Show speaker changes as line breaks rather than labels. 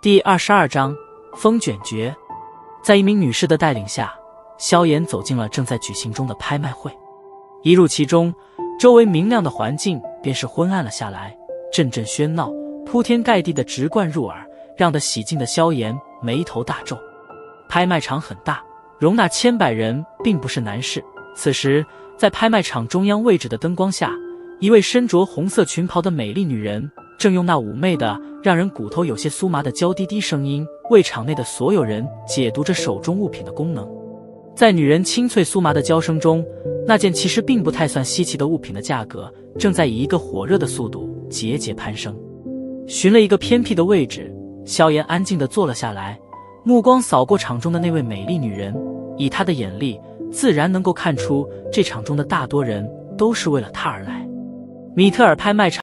第22章风卷诀。在一名女士的带领下，萧炎走进了正在举行中的拍卖会。一入其中，周围明亮的环境便是昏暗了下来，阵阵喧闹，铺天盖地的直灌入耳，让得喜静的萧炎眉头大皱。拍卖场很大，容纳千百人并不是难事。此时，在拍卖场中央位置的灯光下，一位身着红色裙袍的美丽女人正用那妩媚的让人骨头有些酥麻的娇滴滴声音为场内的所有人解读着手中物品的功能。在女人清脆酥麻的娇声中，那件其实并不太算稀奇的物品的价格正在以一个火热的速度节节攀升。寻了一个偏僻的位置，萧炎安静地坐了下来，目光扫过场中的那位美丽女人，以他的眼力自然能够看出这场中的大多人都是为了她而来。米特尔拍卖场